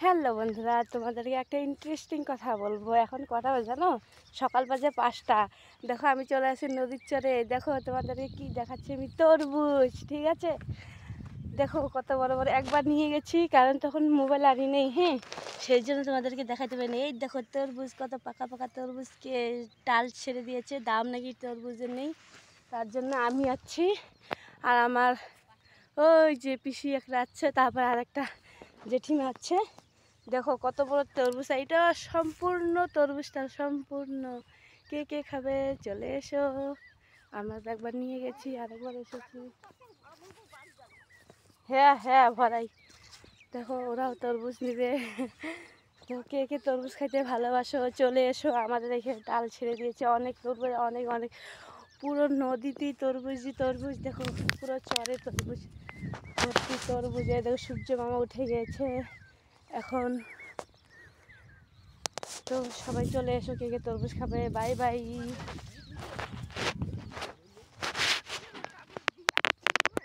Hello বন্ধুরা, তোমাদেরকে একটা ইন্টারেস্টিং কথা বলবো। এখন কটা বাজে জানো? সকাল বাজে 5টা। দেখো আমি চলে আসি নদীর চরে। দেখো তোমাদেরকে কি দেখাচ্ছি, আমি তরমুজ। ঠিক আছে, দেখো কত বড় বড়। একবার নিয়ে গেছি, কারণ তখন মোবাইল আনি নেই। হ্যাঁ, সেই জন্য তোমাদেরকে দেখাতে পারিনি। এই দেখো তরমুজ, কত পাকা পাকা তরমুজকে ডাল ছেড়ে দিয়েছে। দাম নাকি তরমুজের নেই, তার জন্য আমি আছি আর আমার ওই যে পিসি একটা আছে, তারপর আর একটা জেঠিমা আছে। দেখো কত বড় তরমুজ, এটা সম্পূর্ণ তরমুজটা সম্পূর্ণ। কে কে খাবে চলে এসো। আমরা তো একবার নিয়ে গেছি, আরেকবার এসেছি। হ্যাঁ হ্যাঁ ভরাই। দেখো ওরাও তরমুজ নিবে। তো কে কে তরমুজ খাইতে ভালোবাসো চলে এসো। আমাদের এখানে ডাল ছেড়ে দিয়েছে অনেক তরমুজ, অনেক অনেক। পুরো নদীতেই তরমুজই তরমুজ। দেখো পুরো চরে তরমুজ ভর্তি তরমুজে। দেখো সূর্য মামা উঠে গেছে এখন। তো সবাই চলে এসো, কে কে তরমুজ খাবে। Bye bye.